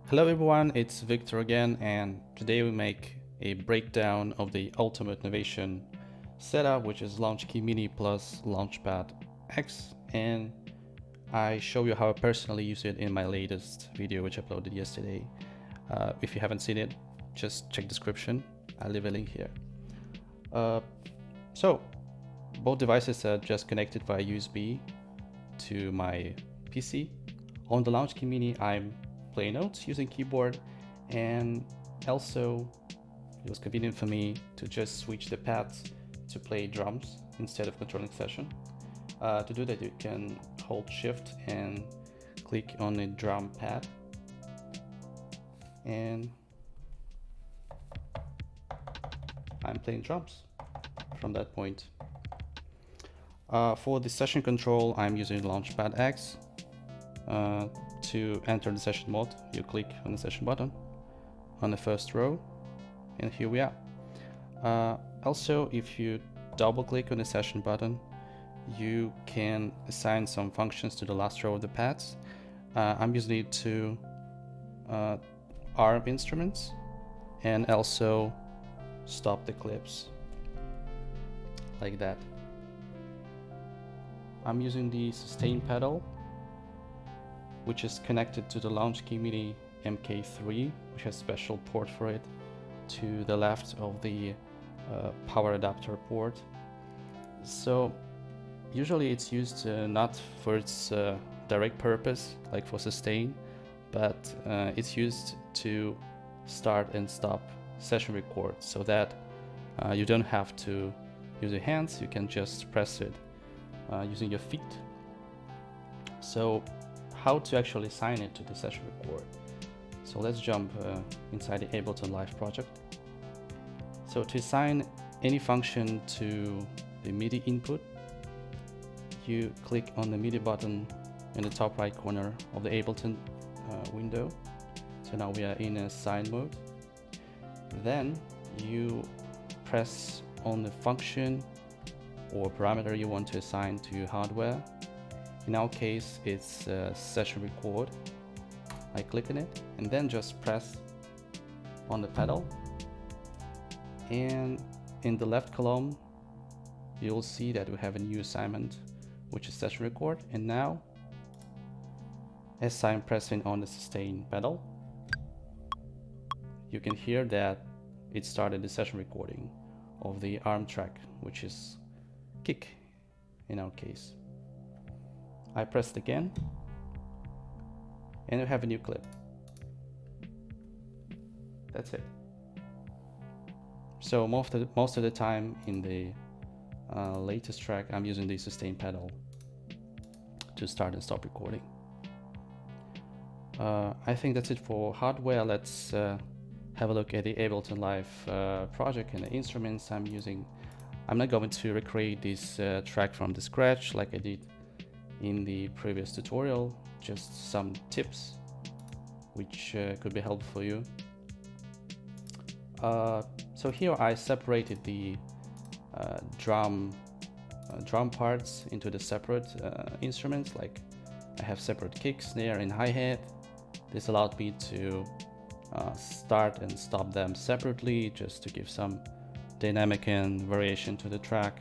Hello everyone, it's Victor again, and today we make a breakdown of the ultimate innovation setup, which is Launchkey Mini plus Launchpad X, and I show you how I personally use it in my latest video, which I uploaded yesterday. If you haven't seen it, just check description. I'll leave a link here. So both devices are just connected via USB to my PC. On the Launchkey Mini, I'm playing notes using keyboard, and also it was convenient for me to just switch the pads to play drums instead of controlling session. To do that, you can hold Shift and click on the drum pad, and I'm playing drums from that point. For the session control, I'm using Launchpad X. To enter the session mode, you click on the session button on the first row, and here we are. Also, if you double click on the session button, you can assign some functions to the last row of the pads. I'm using it to arm instruments and also stop the clips like that. I'm using the sustain pedal, which is connected to the Launchkey Mini MK3, which has special port for it, to the left of the power adapter port. So usually it's used not for its direct purpose, like for sustain, but it's used to start and stop session record, so that you don't have to use your hands, you can just press it using your feet. So how to actually assign it to the session record. So let's jump inside the Ableton Live project. So to assign any function to the MIDI input, you click on the MIDI button in the top right corner of the Ableton window. So now we are in assign mode. Then you press on the function or parameter you want to assign to your hardware. In our case, it's session record. I click on it and then just press on the pedal, and in the left column you'll see that we have a new assignment, which is session record. And now, as I'm pressing on the sustain pedal, you can hear that it started the session recording of the arm track, which is kick in our case. I pressed again, and we have a new clip. That's it. So most of the time in the latest track, I'm using the sustain pedal to start and stop recording. I think that's it for hardware. Let's have a look at the Ableton Live project and the instruments I'm using. I'm not going to recreate this track from the scratch like I did in the previous tutorial, just some tips which could be helpful for you. So here I separated the drum parts into the separate instruments. Like I have separate kick, snare, and hi-hat. This allowed me to start and stop them separately, just to give some dynamic and variation to the track.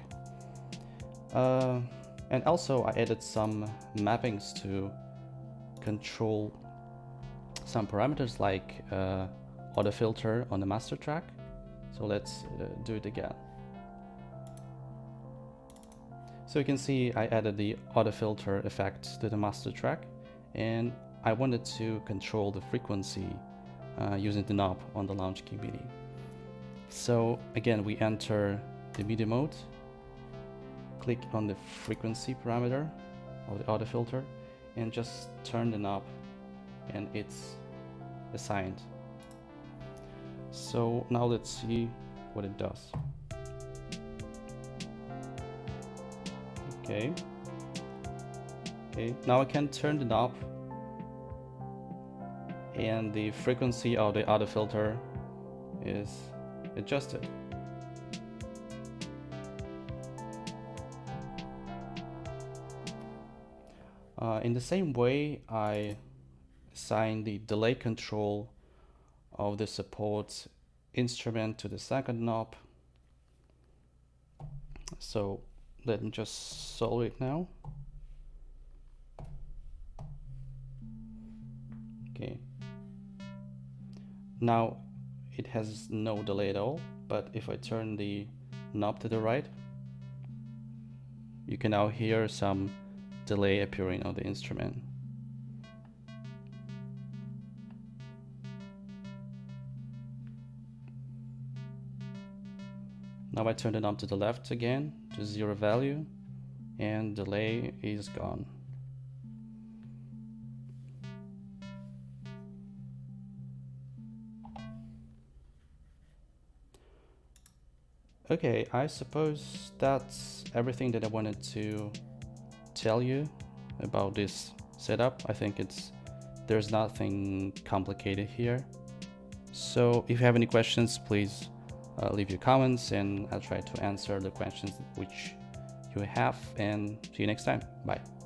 And also I added some mappings to control some parameters, like auto filter on the master track. So let's do it again. So you can see I added the auto filter effect to the master track, and I wanted to control the frequency using the knob on the Launchkey Mini. So again, we enter the MIDI mode, click on the frequency parameter of the auto filter, and just turn the knob, and it's assigned. So now let's see what it does. Okay, now I can turn the knob, and the frequency of the auto filter is adjusted. In the same way, I assign the delay control of the support instrument to the second knob. So let me just solve it now. Okay. Now it has no delay at all, but if I turn the knob to the right, you can now hear some delay appearing on the instrument. Now I turn the knob to the left again to 0 value, and delay is gone. Okay, I suppose that's everything that I wanted to tell you about this setup. I think there's nothing complicated here. So if you have any questions, please leave your comments and I'll try to answer the questions which you have, and see you next time. Bye.